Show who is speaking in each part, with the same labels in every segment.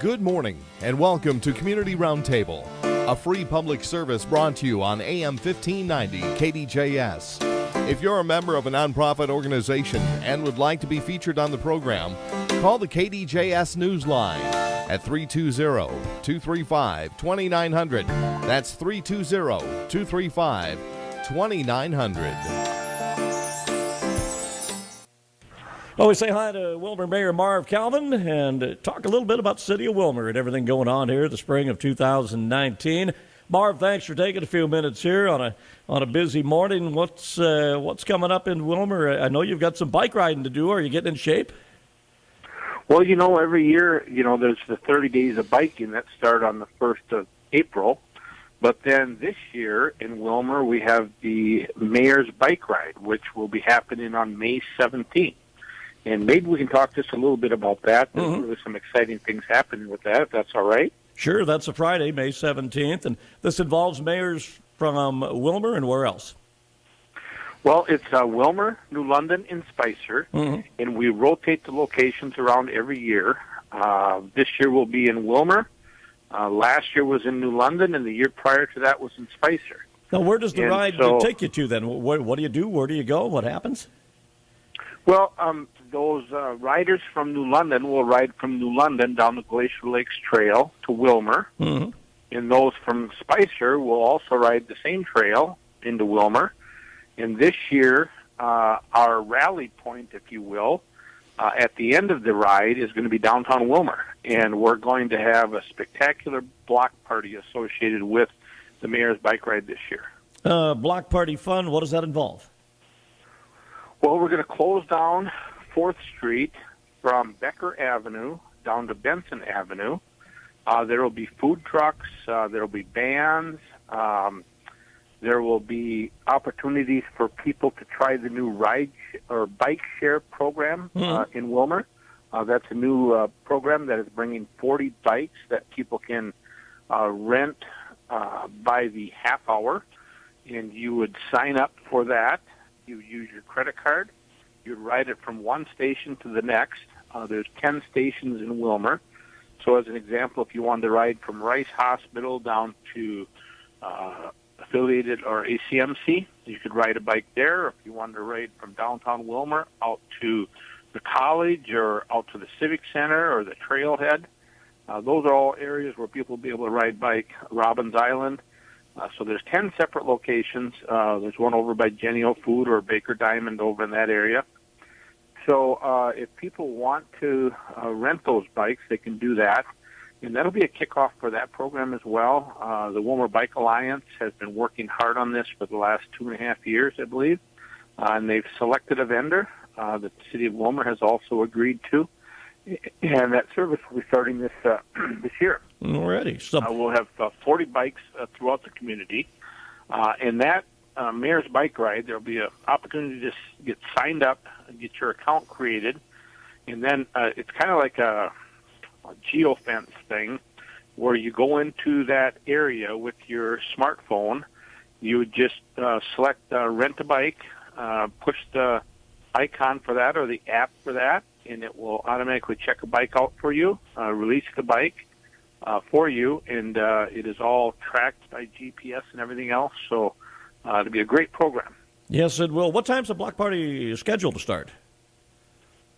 Speaker 1: Good morning and welcome to Community Roundtable, a free public service brought to you on AM 1590 KDJS. If you're a member of a nonprofit organization and would like to be featured on the program, call the KDJS Newsline at 320-235-2900. That's 320-235-2900.
Speaker 2: Well, we say hi to Willmar Mayor Marv Calvin and talk a little bit about the city of Willmar and everything going on here the spring of 2019. Marv, thanks for taking a few minutes here on a busy morning. What's coming up in Willmar? I know you've got some bike riding to do. Are you getting in shape?
Speaker 3: Well, every year, there's the 30 days of biking that start on the 1st of April. But then this year in Willmar, we have the Mayor's Bike Ride, which will be happening on May 17th. And maybe we can talk just a little bit about that. There's really some exciting things happening with that, if that's all right. Sure,
Speaker 2: that's a Friday, May 17th. And this involves mayors from Willmar and where else?
Speaker 3: Well, it's Willmar, New London, and Spicer. And we rotate the locations around every year. This year will be in Willmar. Last year was in New London, and the year prior to that was in Spicer.
Speaker 2: Now, where does the ride take you to then? What do you do? Where do you go? What happens?
Speaker 3: Well, those riders from New London will ride from New London down the Glacier Lakes Trail to Willmar. And those from Spicer will also ride the same trail into Willmar. And this year, our rally point, if you will, at the end of the ride is going to be downtown Willmar. And we're going to have a spectacular block party associated with the Mayor's Bike Ride this year.
Speaker 2: Block party fun, what does that involve?
Speaker 3: Well, we're going to close down 4th Street from Becker Avenue down to Benson Avenue. There will be food trucks. There will be bands. There will be opportunities for people to try the new ride or bike share program in Willmar. That's a new program that is bringing 40 bikes that people can rent by the half hour, and you would sign up for that. You use your credit card. You ride it from one station to the next. There's 10 stations in Willmar. So as an example, if you wanted to ride from Rice Hospital down to Affiliated or ACMC, you could ride a bike there. If you wanted to ride from downtown Willmar out to the college or out to the Civic Center or the Trailhead, those are all areas where people will be able to ride bike. Robbins Island. So there's 10 separate locations. There's one over by Jenny-O Food or Baker Diamond over in that area. So if people want to rent those bikes, they can do that. And that'll be a kickoff for that program as well. The Willmar Bike Alliance has been working hard on this for the last 2.5 years, I believe. And they've selected a vendor that the city of Willmar has also agreed to. And that service will be starting this year.
Speaker 2: Already.
Speaker 3: We'll have 40 bikes throughout the community. And that Mayor's Bike Ride, there'll be an opportunity to just get signed up and get your account created. And then it's kind of like a geofence thing where you go into that area with your smartphone. You would just select rent a bike, push the icon for that or the app for that, and it will automatically check a bike out for you, release the bike for you, and it is all tracked by GPS and everything else. So it'll be a great program.
Speaker 2: Yes, it will. What time's the block party scheduled to start?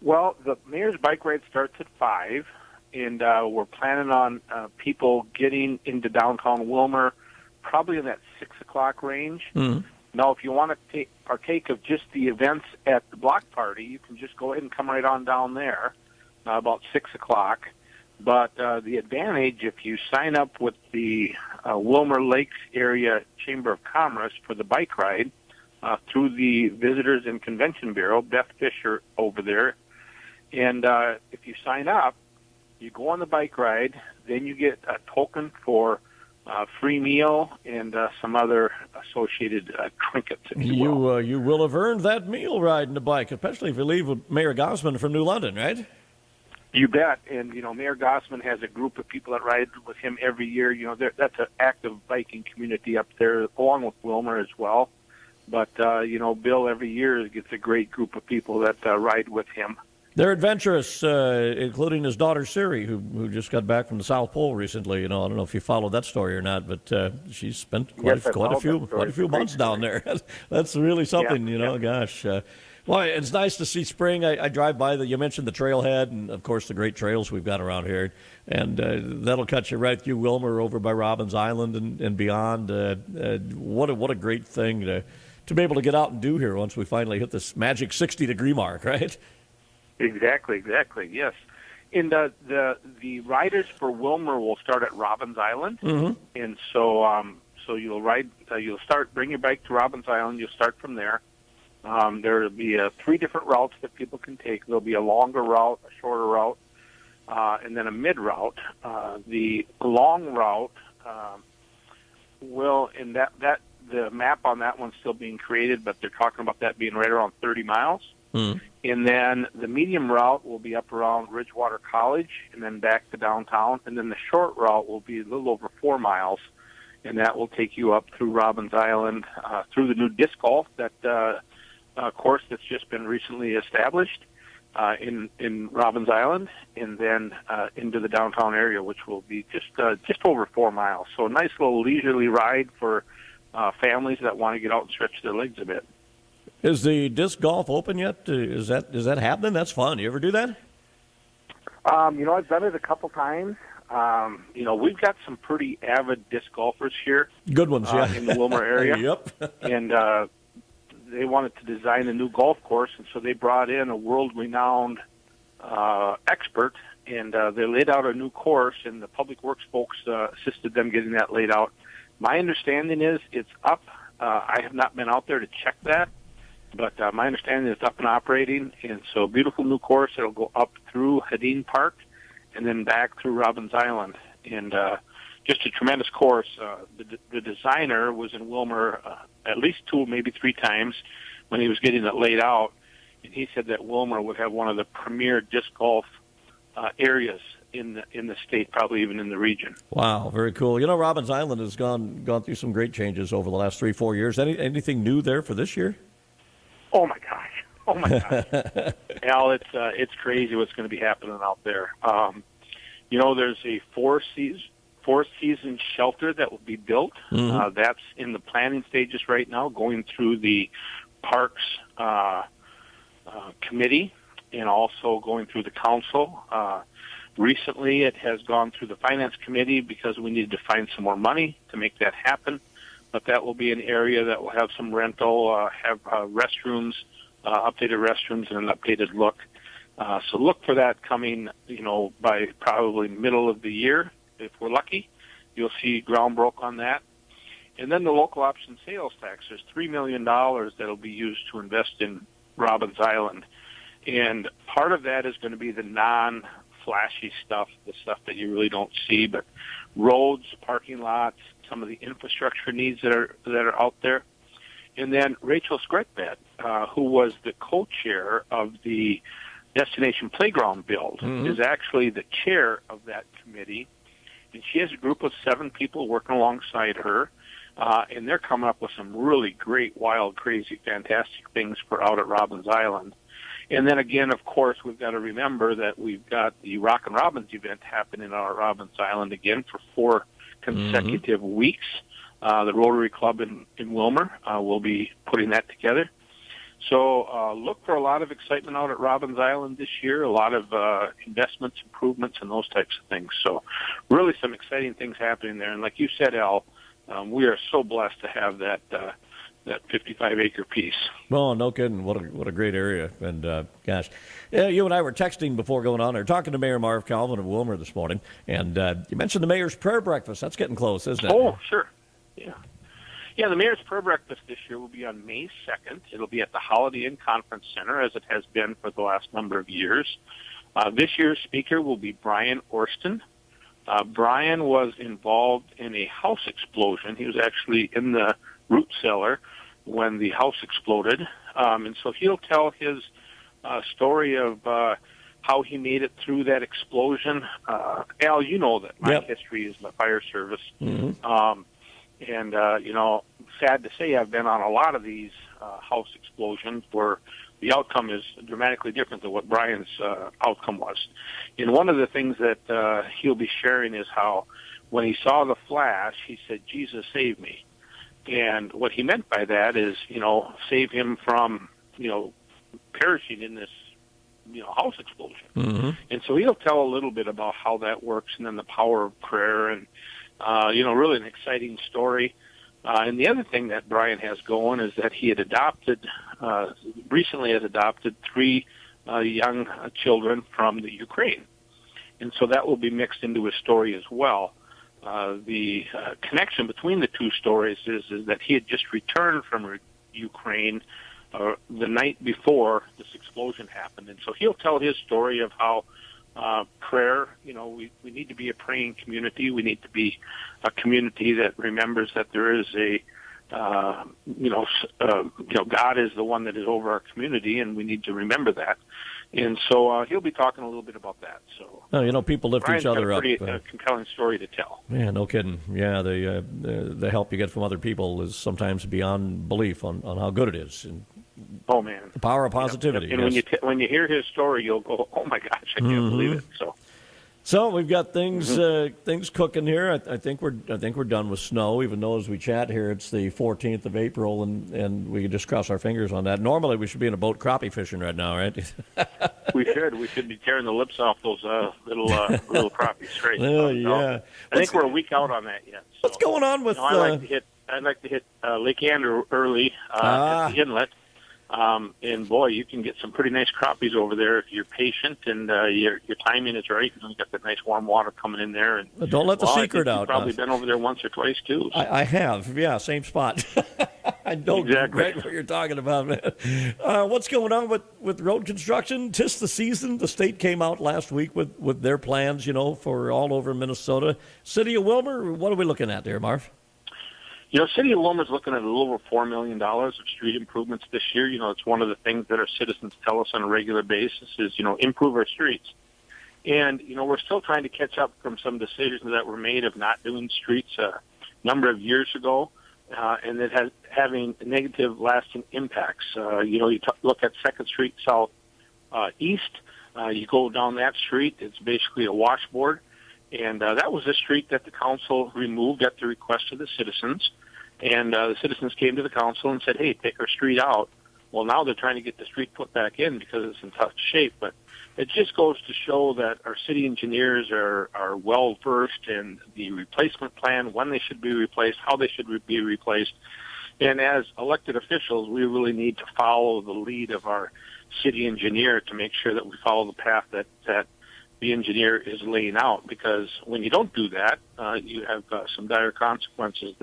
Speaker 3: Well, the Mayor's Bike Ride starts at 5, and we're planning on people getting into downtown Willmar probably in that 6 o'clock range. Now, if you want to partake of just the events at the block party, you can just go ahead and come right on down there about 6 o'clock. But the advantage, if you sign up with the Willmar Lakes Area Chamber of Commerce for the bike ride through the Visitors and Convention Bureau, Beth Fisher over there, and if you sign up, you go on the bike ride, then you get a token for free meal and some other associated trinkets, if you will.
Speaker 2: You will have earned that meal riding a bike, especially if you leave with Mayor Gossman from New London, right?
Speaker 3: You bet. And, Mayor Gossman has a group of people that ride with him every year. That's an active biking community up there, along with Willmar as well. But, Bill every year gets a great group of people that ride with him.
Speaker 2: They're adventurous, including his daughter Siri, who just got back from the South Pole recently. I don't know if you followed that story or not, but she's spent quite a few months down there. That's really something, Gosh. Well, it's nice to see spring. I drive by you mentioned the trailhead, and of course the great trails we've got around here, and that'll cut you right through Willmar over by Robbins Island and beyond. What a great thing to be able to get out and do here once we finally hit this magic 60-degree mark, right?
Speaker 3: Exactly, yes. And the riders for Willmar will start at Robbins Island, and so you'll bring your bike to Robbins Island. You'll start from there. There will be 3 different routes that people can take. There'll be a longer route, a shorter route, and then a mid route. The long route the map on that one's still being created, but they're talking about that being right around 30 miles. And then the medium route will be up around Ridgewater College and then back to downtown. And then the short route will be a little over 4 miles, and that will take you up through Robbins Island, through the new disc golf course that's just been recently established in Robbins Island, and then into the downtown area, which will be just over 4 miles. So a nice little leisurely ride for families that want to get out and stretch their legs a bit.
Speaker 2: Is the disc golf open yet? Is that happening? That's fun. You ever do that?
Speaker 3: I've done it a couple times. We've got some pretty avid disc golfers here.
Speaker 2: Good ones, yeah.
Speaker 3: In the Willmar area.
Speaker 2: Yep.
Speaker 3: And they wanted to design a new golf course, and so they brought in a world-renowned expert, and they laid out a new course, and the public works folks assisted them getting that laid out. My understanding is it's up. I have not been out there to check that, but my understanding is it's up and operating, and so beautiful new course. It'll go up through Hedin Park and then back through Robbins Island, and just a tremendous course. The designer was in Willmar at least 2, maybe 3 times when he was getting it laid out, and he said that Willmar would have one of the premier disc golf areas in the state, probably even in the region.
Speaker 2: Wow, very cool. Robbins Island has gone through some great changes over the last 3-4 years. Anything new there for this year?
Speaker 3: Oh my gosh! Al, it's crazy what's going to be happening out there. There's a four season shelter that will be built. That's in the planning stages right now, going through the parks committee and also going through the council. Recently, it has gone through the finance committee because we needed to find some more money to make that happen. But that will be an area that will have some rental, have restrooms, updated restrooms, and an updated look. So look for that coming, by probably middle of the year. If we're lucky, you'll see ground broke on that. And then the local option sales tax. There's $3 million that will be used to invest in Robbins Island. And part of that is going to be the non-flashy stuff, the stuff that you really don't see, but roads, parking lots, some of the infrastructure needs that are out there. And then Rachel Skretbed, who was the co-chair of the Destination Playground Build, is actually the chair of that committee. And she has a group of 7 people working alongside her, and they're coming up with some really great, wild, crazy, fantastic things for out at Robbins Island. And then again, of course, we've got to remember that we've got the Rock and Robbins event happening on Robbins Island again for 4 consecutive weeks. The Rotary Club in Willmar will be putting that together. So look for a lot of excitement out at Robbins Island this year, a lot of investments, improvements, and those types of things. So really some exciting things happening there. And like you said, Al, we are so blessed to have that 55-acre piece.
Speaker 2: Oh, no kidding. What a great area. And, gosh, you and I were texting before going on there, talking to Mayor Marv Calvin of Willmar this morning, and you mentioned the mayor's prayer breakfast. That's getting close, isn't it?
Speaker 3: Oh, sure. Yeah. Yeah, the mayor's prayer breakfast this year will be on May 2nd. It'll be at the Holiday Inn Conference Center, as it has been for the last number of years. This year's speaker will be Brian Orston. Brian was involved in a house explosion. He was actually in the root cellar when the house exploded. And so he'll tell his story of how he made it through that explosion. Al, you know that my history is the fire service. And, sad to say, I've been on a lot of these house explosions where the outcome is dramatically different than what Brian's outcome was. And one of the things that he'll be sharing is how when he saw the flash, he said, "Jesus, save me." And what he meant by that is, save him from, perishing in this, house explosion.
Speaker 2: Mm-hmm.
Speaker 3: And so he'll tell a little bit about how that works and then the power of prayer and, really an exciting story. And the other thing that Brian has going is that he had recently adopted 3 young children from the Ukraine. And so that will be mixed into his story as well. The connection between the 2 stories is that he had just returned from Ukraine the night before this explosion happened. And so he'll tell his story of how prayer, we need to be a praying community. We need to be a community that remembers that there is God is the one that is over our community, and we need to remember that. And so he'll be talking a little bit about that. So,
Speaker 2: people lift
Speaker 3: Brian's
Speaker 2: each other
Speaker 3: got
Speaker 2: up.
Speaker 3: a pretty compelling story to tell.
Speaker 2: Yeah, no kidding. Yeah, the help you get from other people is sometimes beyond belief on how good it is. And
Speaker 3: oh man,
Speaker 2: the power of positivity.
Speaker 3: And
Speaker 2: yes.
Speaker 3: when you hear his story, you'll go, "Oh my gosh, I can't believe it."
Speaker 2: So we've got things things cooking here. I think we're done with snow. Even though as we chat here, it's the 14th of April, and we can just cross our fingers on that. Normally, we should be in a boat crappie fishing right now, right?
Speaker 3: We should be tearing the lips off those little crappie straight.
Speaker 2: Oh yeah.
Speaker 3: I think we're a week out on that yet. So,
Speaker 2: what's going on with?
Speaker 3: I'd like to hit Lake Andrew early at the inlet. And boy, you can get some pretty nice crappies over there if you're patient and your timing is right. You got that nice warm water coming in there. And
Speaker 2: don't let the secret out.
Speaker 3: You've probably been over there once or twice too. So.
Speaker 2: I have, yeah, same spot. I know exactly what you're talking about, man. What's going on with road construction? 'Tis the season. The state came out last week with their plans, for all over Minnesota. City of Willmar, what are we looking at there, Marv?
Speaker 3: City of Willmar is looking at a little over $4 million of street improvements this year. It's one of the things that our citizens tell us on a regular basis is, improve our streets. And, we're still trying to catch up from some decisions that were made of not doing streets a number of years ago, and it has having negative lasting impacts. You look at 2nd Street South East, you go down that street, it's basically a washboard. And that was a street that the council removed at the request of the citizens. And the citizens came to the council and said, "Hey, take our street out." Well, now they're trying to get the street put back in because it's in tough shape. But it just goes to show that our city engineers are well-versed in the replacement plan, when they should be replaced, how they should be replaced. And as elected officials, we really need to follow the lead of our city engineer to make sure that we follow the path that the engineer is laying out, because when you don't do that, you have some dire consequences.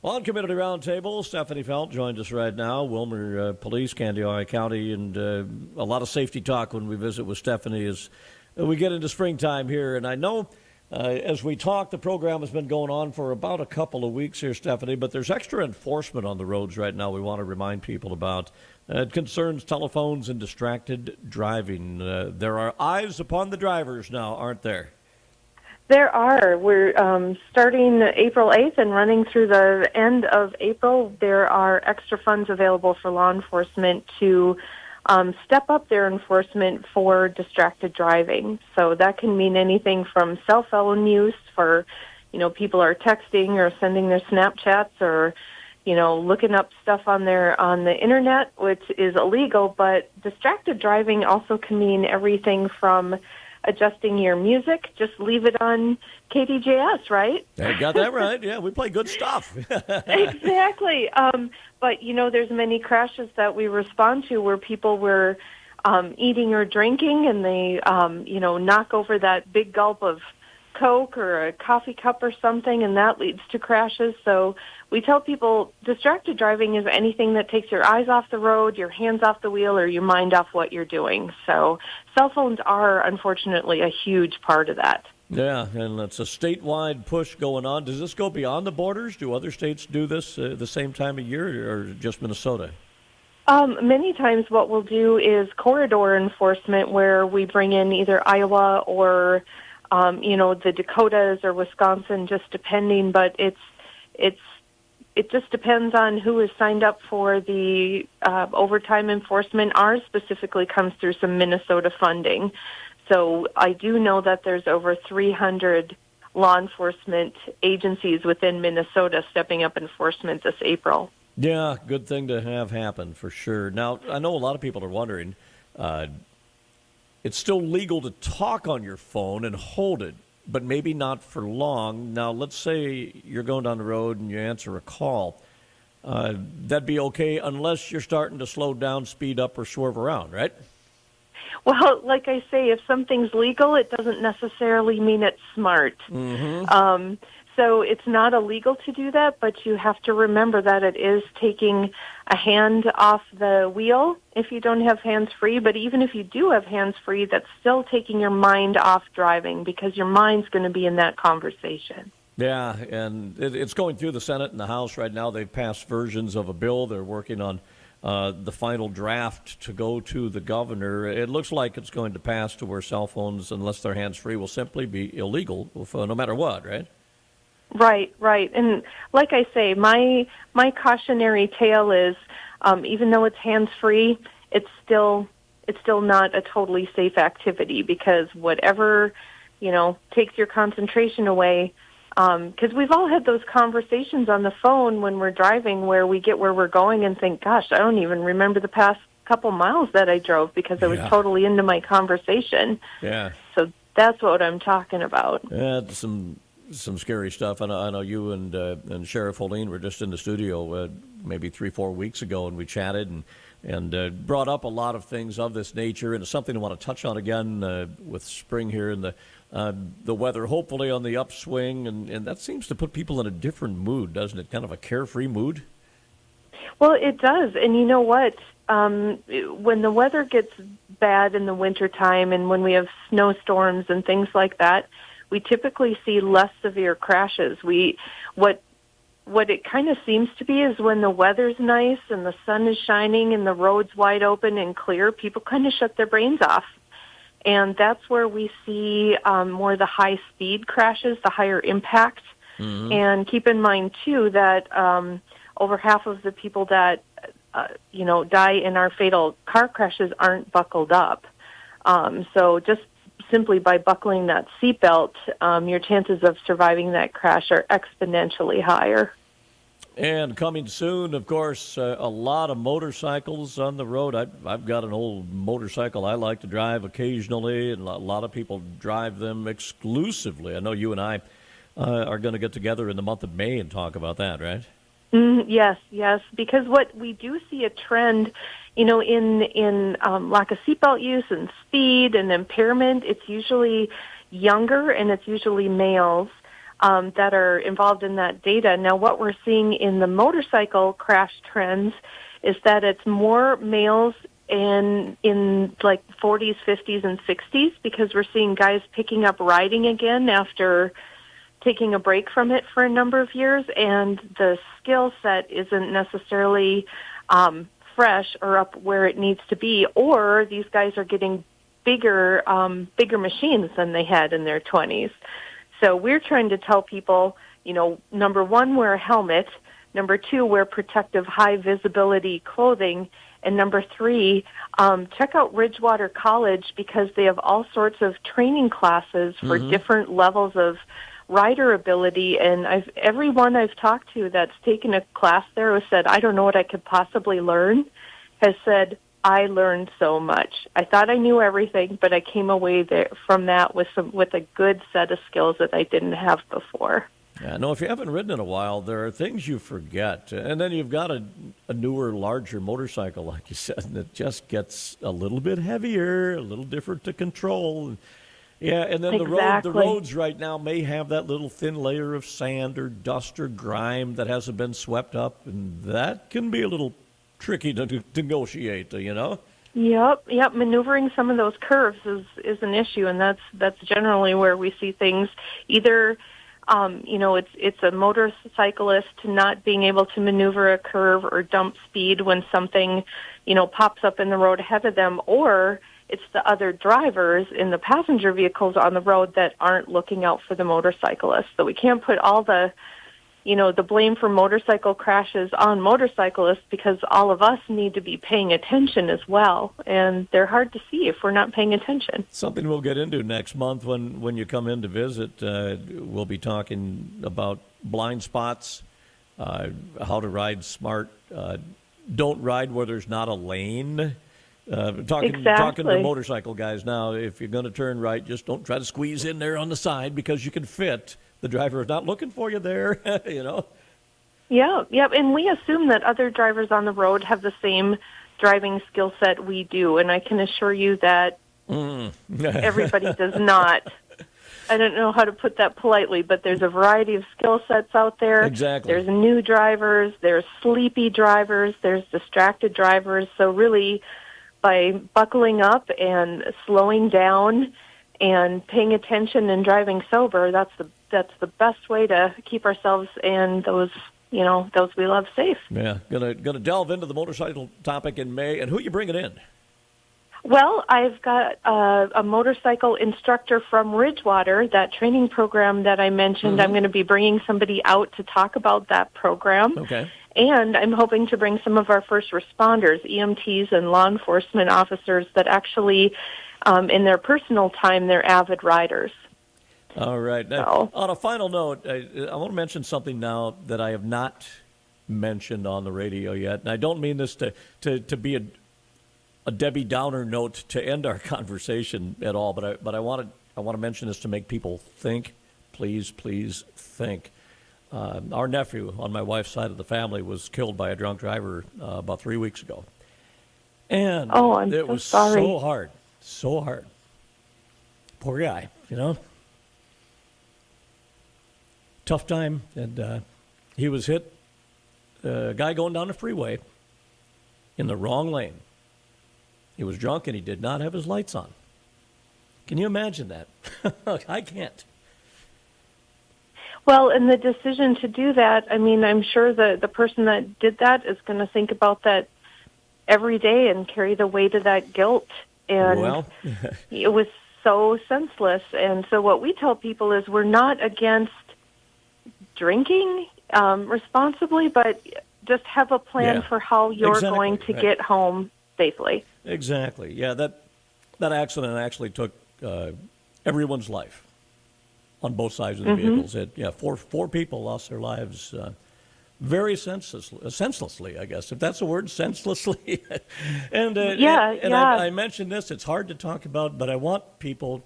Speaker 2: Well, on Community Roundtable, Stephanie Felt joins us right now, Willmar Police, Candiac County, and a lot of safety talk when we visit with Stephanie as we get into springtime here. And I know as we talk, the program has been going on for about a couple of weeks here, Stephanie, but there's extra enforcement on the roads right now we want to remind people about. It concerns telephones and distracted driving. There are eyes upon the drivers now, aren't there?
Speaker 4: There are. We're starting April 8th and running through the end of April. There are extra funds available for law enforcement to step up their enforcement for distracted driving. So that can mean anything from cell phone use for, people are texting or sending their Snapchats or looking up stuff on the internet, which is illegal. But distracted driving also can mean everything from adjusting your music. Just leave it on KDJS, right?
Speaker 2: You got that right. Yeah, we play good stuff.
Speaker 4: Exactly. But there's many crashes that we respond to where people were eating or drinking, and they knock over that big gulp of Coke or a coffee cup or something, and that leads to crashes. So we tell people distracted driving is anything that takes your eyes off the road, your hands off the wheel, or your mind off what you're doing. So cell phones are, unfortunately, a huge part of that.
Speaker 2: Yeah, and it's a statewide push going on. Does this go beyond the borders? Do other states do this the same time of year, or just Minnesota?
Speaker 4: Many times what we'll do is corridor enforcement, where we bring in either Iowa or the Dakotas or Wisconsin, just depending, but it's it just depends on who is signed up for the overtime enforcement. Ours specifically comes through some Minnesota funding. So I do know that there's over 300 law enforcement agencies within Minnesota stepping up enforcement this April.
Speaker 2: Yeah, good thing to have happen for sure. Now, I know a lot of people are wondering, it's still legal to talk on your phone and hold it, but maybe not for long. Now, let's say you're going down the road and you answer a call. That'd be okay unless you're starting to slow down, speed up, or swerve around, right?
Speaker 4: Well, like I say, if something's legal, it doesn't necessarily mean it's smart.
Speaker 2: Mm-hmm.
Speaker 4: So it's not illegal to do that, but you have to remember that it is taking a hand off the wheel if you don't have hands-free. But even if you do have hands-free, that's still taking your mind off driving because your mind's going to be in that conversation.
Speaker 2: Yeah, and it's going through the Senate and the House right now. They've passed versions of a bill. They're working on the final draft to go to the governor. It looks like it's going to pass to where cell phones, unless they're hands-free, will simply be illegal no matter what, right?
Speaker 4: Right. And like I say, my cautionary tale is even though it's hands-free, it's still not a totally safe activity because whatever, takes your concentration away. Because we've all had those conversations on the phone when we're driving where we get where we're going and think, gosh, I don't even remember the past couple miles that I drove because I was totally into my conversation.
Speaker 2: Yeah.
Speaker 4: So that's what I'm talking about.
Speaker 2: Yeah, some scary stuff. I know you and Sheriff Holeen were just in the studio maybe 3-4 weeks ago, and we chatted and brought up a lot of things of this nature, and it's something I want to touch on again with spring here and the weather hopefully on the upswing, and that seems to put people in a different mood, doesn't it? Kind of a carefree mood.
Speaker 4: Well, it does, and you know what? When the weather gets bad in the wintertime and when we have snowstorms and things like that, we typically see less severe crashes. What it kind of seems to be is when the weather's nice and the sun is shining and the road's wide open and clear, people kind of shut their brains off. And that's where we see more the high-speed crashes, the higher impact. Mm-hmm. And keep in mind, too, that over half of the people that, die in our fatal car crashes aren't buckled up. So just simply by buckling that seatbelt, your chances of surviving that crash are exponentially higher.
Speaker 2: And coming soon, of course, a lot of motorcycles on the road. I've got an old motorcycle I like to drive occasionally, and a lot of people drive them exclusively. I know you and I are going to get together in the month of May and talk about that, right?
Speaker 4: Yes, because what we do see a trend, in lack of seatbelt use and speed and impairment, it's usually younger and it's usually males that are involved in that data. Now, what we're seeing in the motorcycle crash trends is that it's more males in like 40s, 50s, and 60s because we're seeing guys picking up riding again after taking a break from it for a number of years, and the skill set isn't necessarily fresh or up where it needs to be, or these guys are getting bigger machines than they had in their 20s. So we're trying to tell people, number one, wear a helmet, number two, wear protective high-visibility clothing, and number three, check out Ridgewater College because they have all sorts of training classes for different levels of rider ability, and everyone I've talked to that's taken a class there who said, I don't know what I could possibly learn, has said, I learned so much. I thought I knew everything, but I came away from that with a good set of skills that I didn't have before.
Speaker 2: Yeah, no, if you haven't ridden in a while, there are things you forget. And then you've got a newer, larger motorcycle, like you said, and it just gets a little bit heavier, a little different to control. Yeah, and then the roads right now may have that little thin layer of sand or dust or grime that hasn't been swept up, and that can be a little tricky to negotiate, Yep.
Speaker 4: Maneuvering some of those curves is an issue, and that's generally where we see things either. It's a motorcyclist not being able to maneuver a curve or dump speed when something, pops up in the road ahead of them, or it's the other drivers in the passenger vehicles on the road that aren't looking out for the motorcyclists. So we can't put all the the blame for motorcycle crashes on motorcyclists, because all of us need to be paying attention as well. And they're hard to see if we're not paying attention.
Speaker 2: Something we'll get into next month when you come in to visit. We'll be talking about blind spots, how to ride smart, don't ride where there's not a lane. Talking to motorcycle guys now, if you're going to turn right, just don't try to squeeze in there on the side because you can fit. The driver is not looking for you there,
Speaker 4: Yeah, and we assume that other drivers on the road have the same driving skill set we do, and I can assure you that everybody does not. I don't know how to put that politely, but there's a variety of skill sets out there.
Speaker 2: Exactly.
Speaker 4: There's new drivers, there's sleepy drivers, there's distracted drivers. So really, by buckling up and slowing down and paying attention and driving sober, that's the best way to keep ourselves and those we love safe.
Speaker 2: Yeah, gonna delve into the motorcycle topic in May. And who are you bringing in?
Speaker 4: Well, I've got a motorcycle instructor from Ridgewater, that training program that I mentioned.
Speaker 2: Mm-hmm.
Speaker 4: I'm going to be bringing somebody out to talk about that program.
Speaker 2: Okay.
Speaker 4: And I'm hoping to bring some of our first responders, EMTs and law enforcement officers that actually, in their personal time, they're avid riders.
Speaker 2: All right. Now, on a final note, I want to mention something now that I have not mentioned on the radio yet. And I don't mean this to be a Debbie Downer note to end our conversation at all, but I want to mention this to make people think. Please think. Our nephew on my wife's side of the family was killed by a drunk driver about 3 weeks ago, and it was
Speaker 4: sorry.
Speaker 2: so hard. Poor guy, Tough time, and he was hit. A guy going down the freeway in the wrong lane. He was drunk and he did not have his lights on. Can you imagine that? I can't.
Speaker 4: Well, and the decision to do that, I mean, I'm sure the person that did that is going to think about that every day and carry the weight of that guilt. And it was so senseless. And so what we tell people is we're not against drinking responsibly, but just have a plan for how you're going to get home safely.
Speaker 2: Exactly. Yeah, that accident actually took everyone's life on both sides of the vehicles. Four people lost their lives very senselessly, I guess, if that's a word, senselessly. and I mentioned this, it's hard to talk about, but I want people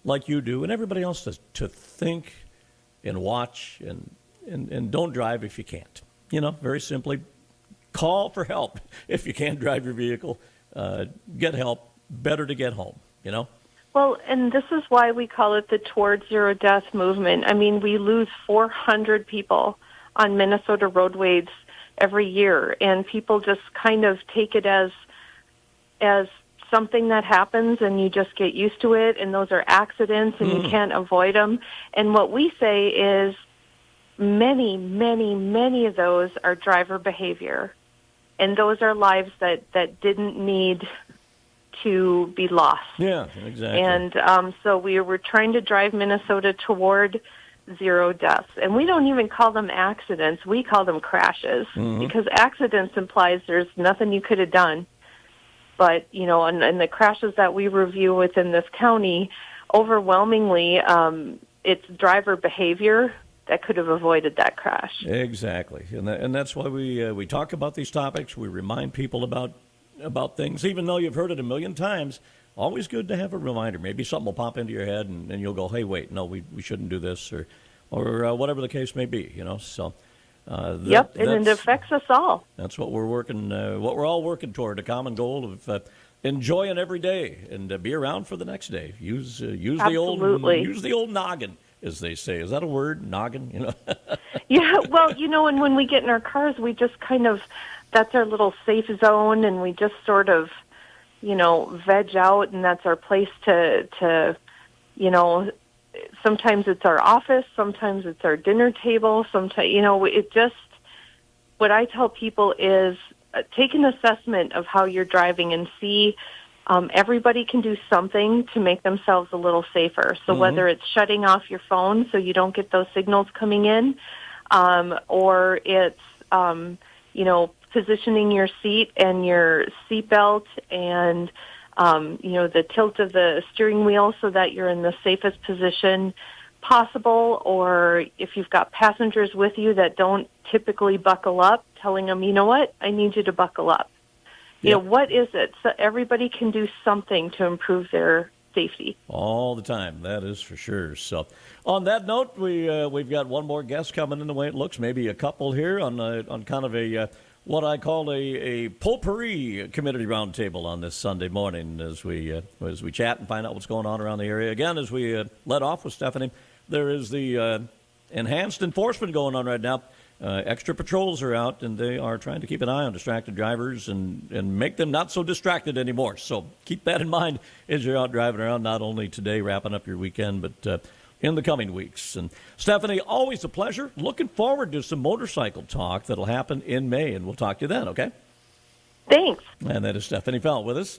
Speaker 2: like you do and everybody else to think and watch and don't drive if you can't. Very simply, call for help if you can't drive your vehicle. Get help. Better to get home,
Speaker 4: Well, and this is why we call it the Toward Zero Death movement. I mean, we lose 400 people on Minnesota roadways every year, and people just kind of take it as something that happens, and you just get used to it, and those are accidents, and you can't avoid them. And what we say is many, many, many of those are driver behavior. And those are lives that didn't need to be lost.
Speaker 2: Yeah, exactly.
Speaker 4: And so we were trying to drive Minnesota toward zero deaths. And we don't even call them accidents. We call them crashes, because accidents implies there's nothing you could have done. But, and the crashes that we review within this county, overwhelmingly, it's driver behavior that could have avoided that crash.
Speaker 2: Exactly, and that's why we talk about these topics. We remind people about things, even though you've heard it a million times. Always good to have a reminder. Maybe something will pop into your head, and you'll go, "Hey, wait, no, we shouldn't do this," or whatever the case may be. So,
Speaker 4: and it affects us all.
Speaker 2: That's what we're we're all working toward, a common goal of enjoying every day and be around for the next day. Use the old noggin, as they say. Is that a word, noggin?
Speaker 4: Yeah, well, and when we get in our cars, we just kind of, that's our little safe zone, and we just sort of, veg out, and that's our place to sometimes it's our office, sometimes it's our dinner table, sometimes, it just, what I tell people is take an assessment of how you're driving and see. Everybody can do something to make themselves a little safer. So whether it's shutting off your phone so you don't get those signals coming in, or it's, positioning your seat and your seatbelt and, the tilt of the steering wheel so that you're in the safest position possible, or if you've got passengers with you that don't typically buckle up, telling them, you know what, I need you to buckle up. What is it? So everybody can do something to improve their safety.
Speaker 2: All the time, that is for sure. So on that note, we've got one more guest coming in the way it looks, maybe a couple here on kind of a what I call a potpourri community roundtable on this Sunday morning as we chat and find out what's going on around the area. Again, as we let off with Stephanie, there is the enhanced enforcement going on right now. Extra patrols are out, and they are trying to keep an eye on distracted drivers and make them not so distracted anymore. So keep that in mind as you're out driving around, not only today wrapping up your weekend, but in the coming weeks. And Stephanie, always a pleasure. Looking forward to some motorcycle talk that'll happen in May, and we'll talk to you then, okay?
Speaker 4: Thanks.
Speaker 2: And that is Stephanie Felt with us.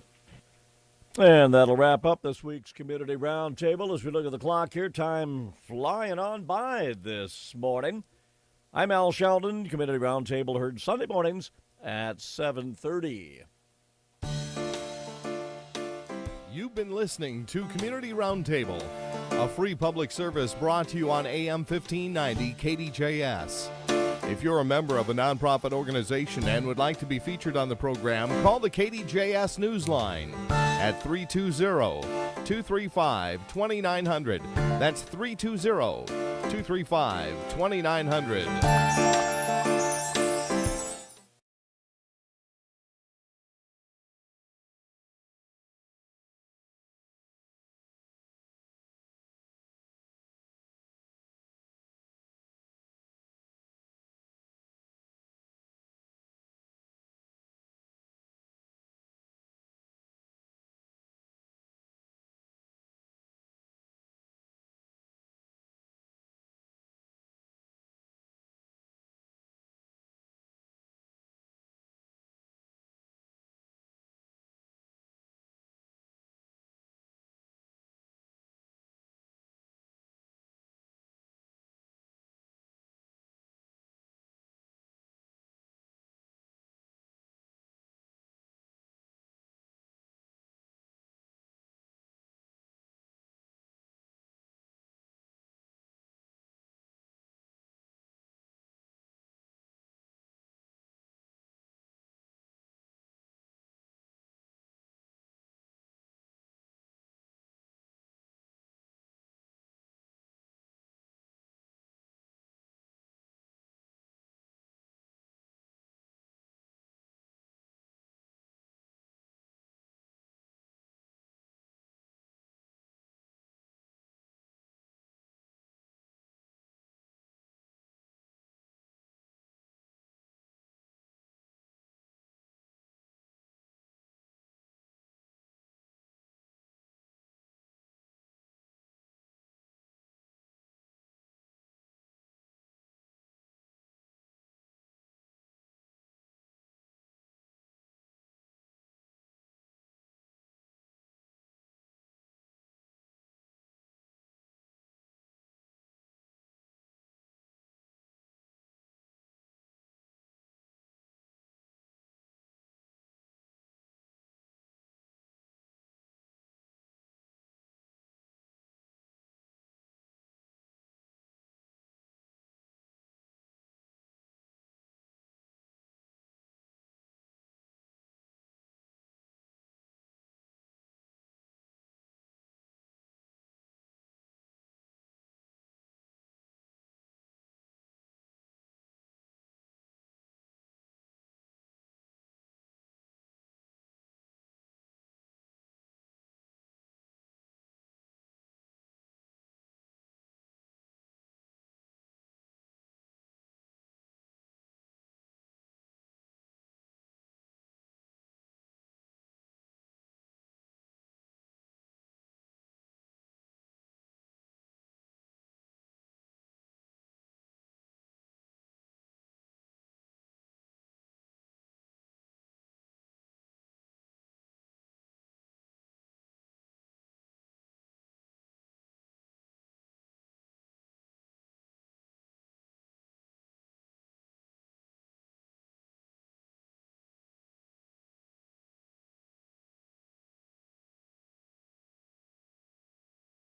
Speaker 2: And that'll wrap up this week's Community Roundtable. As we look at the clock here, time flying on by this morning. I'm Al Sheldon. Community Roundtable heard Sunday mornings at 7:30.
Speaker 1: You've been listening to Community Roundtable, a free public service brought to you on AM 1590 KDJS. If you're a member of a nonprofit organization and would like to be featured on the program, call the KDJS Newsline at 320-235-2900. That's 320-235-2900.